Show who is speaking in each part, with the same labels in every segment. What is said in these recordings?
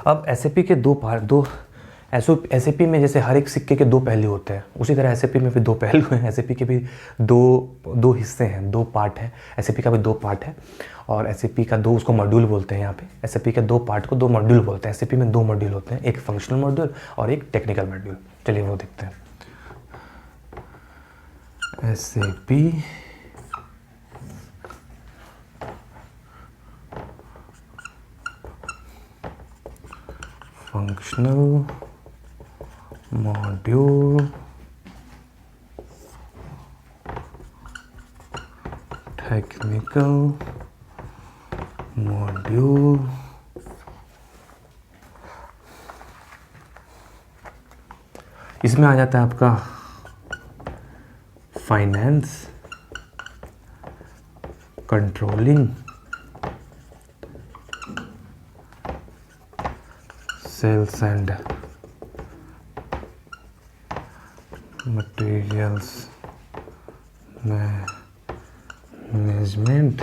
Speaker 1: अब एसएपी के दो एसएपी में जैसे हर एक सिक्के के दो पहलू होते हैं, उसी तरह एसएपी में भी दो पहलू हैं। एसएपी के भी दो हिस्से हैं, दो पार्ट हैं। एसएपी का भी दो पार्ट है और एसएपी का दो, उसको मॉड्यूल बोलते हैं। यहाँ पे एसएपी के दो पार्ट को दो मॉड्यूल बोलते हैं। एसएपी में दो मॉड्यूल होते हैं, एक फंक्शनल मॉड्यूल और एक टेक्निकल मॉड्यूल। चलिए वो देखते हैं। SAP functional module, technical module. इसमें आ जाता है आपका finance, controlling, sales and materials management,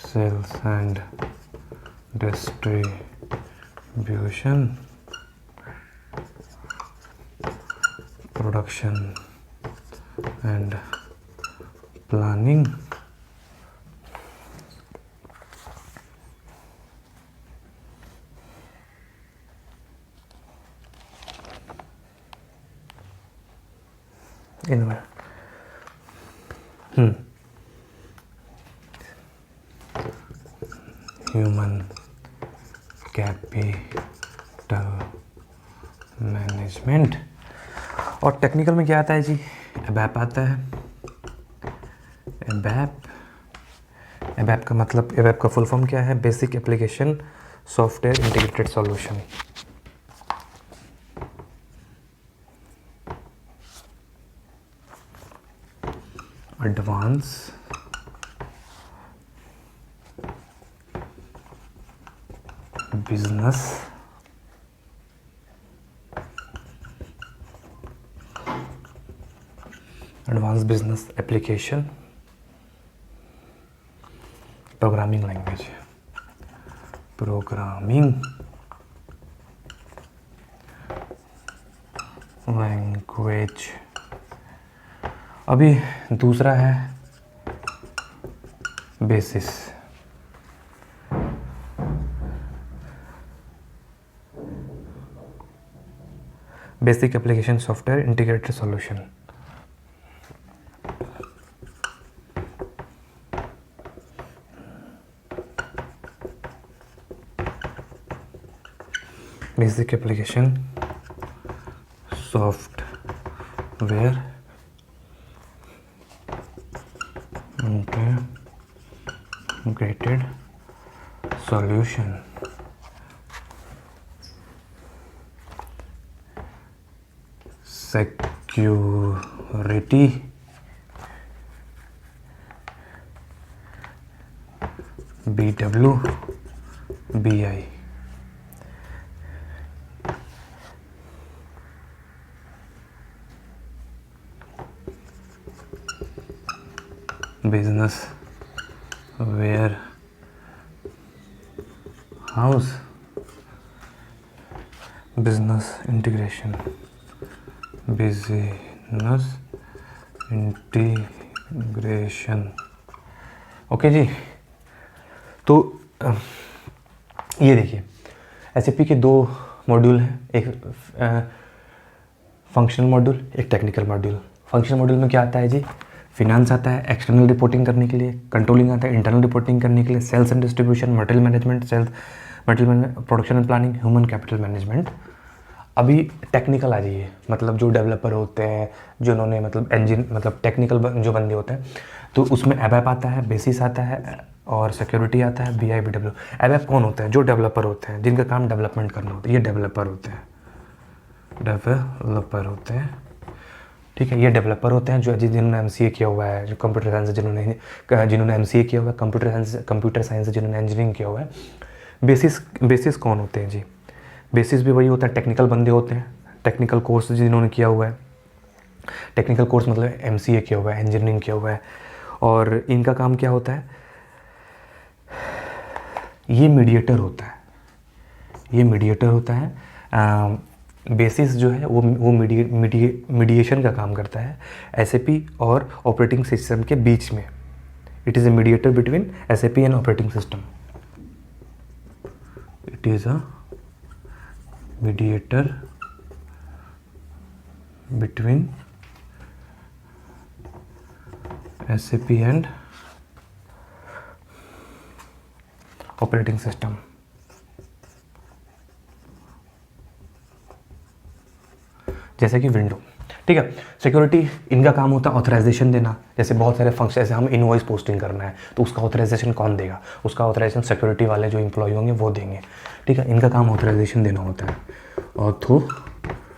Speaker 1: sales and distribution, production and planning, इनमें ह्यूमन कैपिटल मैनेजमेंट। और टेक्निकल में क्या आता है जी? एबैप आता है। एबैप का मतलब, एबैप का फुल फॉर्म क्या है? Basic application software integrated solution. Advance business application programming language. अभी दूसरा है basis. Basic application software integrated solution. Basic application software integrated solution. Security, BWBI। Business warehouse, business integration, business integration. Okay ji. तो ये देखिए, SAP के दो module हैं, एक फंक्शनल मॉड्यूल, एक टेक्निकल मॉड्यूल। फंक्शनल मॉड्यूल में क्या आता है जी? फिनांस आता है एक्सटर्नल रिपोर्टिंग करने के लिए, कंट्रोलिंग आता है इंटरनल रिपोर्टिंग करने के लिए, sales and distribution, material management, production and planning, human capital management. अभी टेक्निकल आ जाइए, मतलब जो डेवलपर होते हैं, जिन्होंने मतलब टेक्निकल जो बंदे होते हैं, तो उसमें एबैप आता है, बेसिस आता है और सिक्योरिटी आता है, BIBW। एबैप कौन होता है? जो डेवलपर होते हैं, जिनका काम डेवलपमेंट करना होता है, ये डेवलपर होते हैं। ठीक है, ये डेवलपर होते हैं जो जिन्होंने MCA किया हुआ है, जो कंप्यूटर साइंस जिन्होंने MCA किया हुआ है, कंप्यूटर साइंस जिन्होंने इंजीनियरिंग किया हुआ है। बेसिस कौन होते हैं जी? बेसिस भी वही होता है, टेक्निकल बंदे होते हैं, टेक्निकल कोर्स जिन्होंने किया हुआ है। टेक्निकल कोर्स मतलब MCA किया हुआ है, इंजीनियरिंग किया हुआ है। और इनका काम क्या होता है? ये मीडिएटर होता है, ये मीडिएटर होता है। बेसिस जो है वो मीडिएशन का काम करता है SAP और ऑपरेटिंग सिस्टम के बीच में। It is a mediator between SAP and operating system. It is a mediator between SAP and operating system. जैसे कि विंडो, ठीक है। सिक्योरिटी इनका काम होता है ऑथराइजेशन देना। जैसे बहुत सारे फंक्शन, जैसे हम इनवॉइस पोस्टिंग करना है तो उसका ऑथराइजेशन कौन देगा? उसका ऑथराइजेशन सिक्योरिटी वाले जो एम्प्लॉय होंगे वो देंगे, ठीक है। इनका काम ऑथराइजेशन देना होता है, ऑथोराइजेशन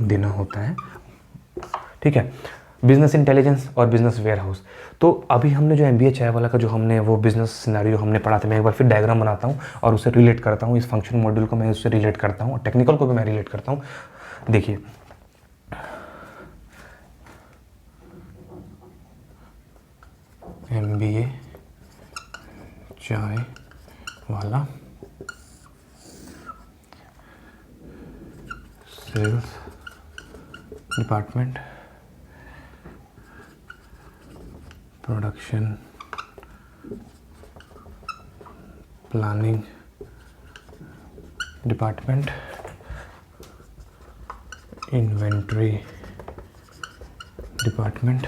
Speaker 1: देना होता है, ठीक है। बिजनेस इंटेलिजेंस और बिजनेस वेयरहाउस, तो अभी हमने जो MBA चाय वाला का जो हमने वो बिजनेस सिनेरियो हमने पढ़ा था, मैं एक बार फिर डायग्राम बनाता हूँ और उसे रिलेट करता हूँ, इस फंक्शन मॉड्यूल को मैं उससे रिलेट करता हूँ और टेक्निकल को भी मैं रिलेट करता हूँ। देखिए, MBA चाय वाला sales department, production planning department, inventory department,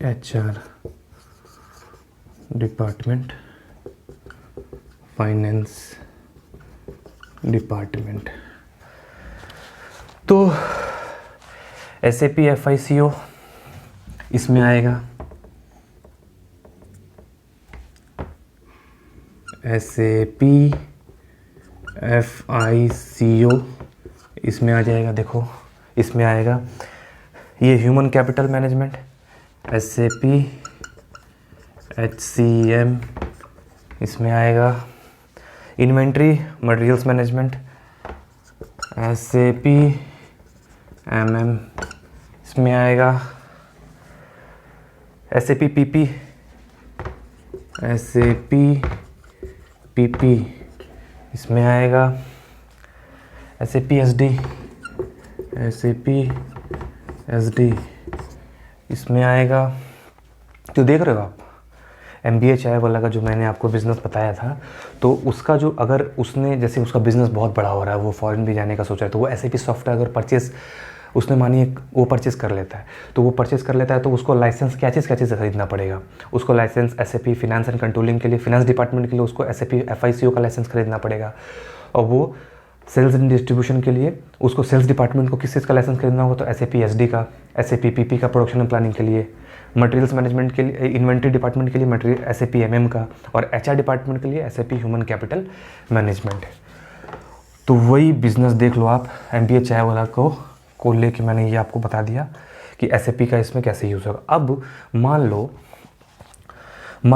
Speaker 1: HR department, finance department. तो SAP FICO इसमें आएगा, SAP FICO इसमें आ जाएगा। देखो इसमें आएगा ये human capital management, SAP HCM इसमें आएगा। Inventory materials management, SAP MM इसमें आएगा। SAP PP, SAP PP इसमें आएगा। SAP SD, SAP SD इसमें आएगा। तो देख रहे हो आप, MBA चाय वाला का जो मैंने आपको बिज़नेस बताया था, तो उसका जो अगर उसने जैसे उसका बिज़नेस बहुत बड़ा हो रहा है, वो फॉरेन भी जाने का सोच रहा है, तो वो SAP सॉफ्टवेयर अगर परचेस उसने मानिए वो परचेस कर लेता है, तो वो परचेस कर लेता है तो उसको लाइसेंस क्या चीज़ खरीदना पड़ेगा? उसको license SAP finance and controlling के लिए, फिनेंस डिपार्टमेंट के लिए उसको SAP FICO का लाइसेंस खरीदना पड़ेगा। और वो सेल्स एंड डिस्ट्रीब्यूशन के लिए उसको सेल्स डिपार्टमेंट को किस चीज़ का लाइसेंस खरीदना होगा? तो SAP SD का, SAP PP का प्रोडक्शन एंड प्लानिंग के लिए, मटेरियल्स मैनेजमेंट के लिए, इन्वेंट्री डिपार्टमेंट के लिए मटेरियल SAP MM का, और HR डिपार्टमेंट के लिए SAP ह्यूमन कैपिटल मैनेजमेंट। तो वही बिज़नेस देख लो आप, MBA चाय वाला को लेके मैंने ये आपको बता दिया कि SAP का इसमें कैसे यूज़ होगा। अब मान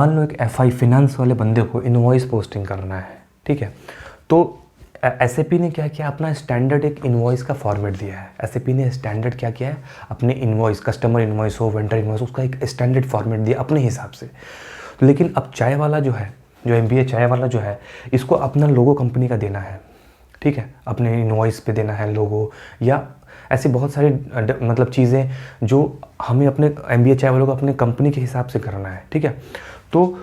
Speaker 1: लो एक FI फिनेंस वाले बंदे को इनवॉइस पोस्टिंग करना है, ठीक है। तो SAP ने क्या किया, अपना स्टैंडर्ड एक इनवॉइस का फॉर्मेट दिया है। SAP ने स्टैंडर्ड क्या किया है, अपने इनवॉइस, कस्टमर इनवॉइस हो, वेंडर इनवॉइस, उसका एक स्टैंडर्ड फॉर्मेट दिया अपने हिसाब से। लेकिन अब चाय वाला जो है, जो MBA चाय वाला जो है, इसको अपना लोगो कंपनी का देना है, ठीक है। अपने इनवॉइस पे देना है लोगो, या ऐसी बहुत सारी मतलब चीज़ें जो हमें अपने MBA चाय वालों को अपने कंपनी के हिसाब से करना है, ठीक है। तो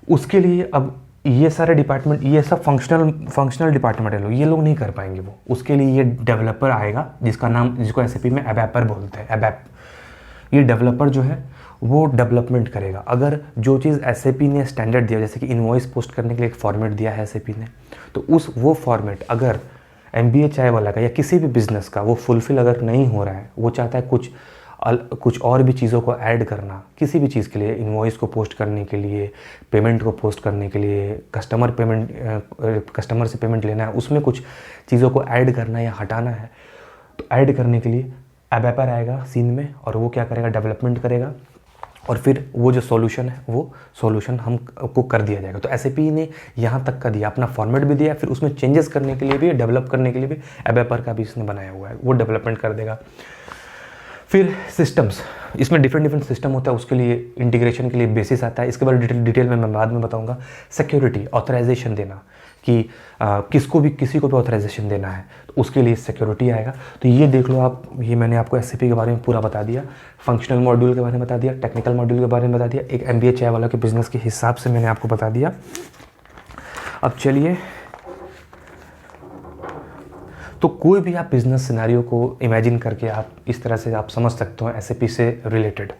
Speaker 1: उसके लिए अब ये सारे डिपार्टमेंट, ये सब फंक्शनल डिपार्टमेंट है लोग, ये लोग नहीं कर पाएंगे वो। उसके लिए ये डेवलपर आएगा जिसको SAP में एबैपर बोलते हैं, एबैप। ये डेवलपर जो है वो डेवलपमेंट करेगा। अगर जो चीज़ SAP ने स्टैंडर्ड दिया, जैसे कि इनवॉइस पोस्ट करने के लिए एक फॉर्मेट दिया है SAP ने, तो वो फॉर्मेट अगर MBA चाय वाला का या किसी भी बिज़नेस का वो फुलफिल अगर नहीं हो रहा है, वो चाहता है कुछ और भी चीज़ों को ऐड करना किसी भी चीज़ के लिए, इनवॉइस को पोस्ट करने के लिए, पेमेंट को पोस्ट करने के लिए, कस्टमर से पेमेंट लेना है, उसमें कुछ चीज़ों को ऐड करना है या हटाना है, तो ऐड करने के लिए एबैपर आएगा सीन में, और वो क्या करेगा, डेवलपमेंट करेगा, और फिर वो जो सॉल्यूशन है वो सॉल्यूशन हमको कर दिया जाएगा। तो SAP ने यहाँ तक का दिया, अपना फॉर्मेट भी दिया, फिर उसमें चेंजेस करने के लिए भी, डेवलप करने के लिए भी एबैपर का भी इसने बनाया हुआ है, वो डेवलपमेंट कर देगा। फिर सिस्टम्स, इसमें डिफरेंट सिस्टम होता है, उसके लिए इंटीग्रेशन के लिए बेसिस आता है, इसके बारे में डिटेल में मैं बाद में बताऊंगा। सिक्योरिटी, ऑथराइजेशन देना कि किसी को भी ऑथराइजेशन देना है तो उसके लिए सिक्योरिटी आएगा। तो ये देख लो आप, ये मैंने आपको एसएपी के बारे में पूरा बता दिया, फंक्शनल मॉड्यूल के बारे में बता दिया, टेक्निकल मॉड्यूल के बारे में बता दिया, एक MBA चाय वाला के बिजनेस के हिसाब से मैंने आपको बता दिया। अब चलिए, तो कोई भी आप बिजनेस सिनेरियो को इमेजिन करके आप इस तरह से आप समझ सकते हो एसएपी से रिलेटेड।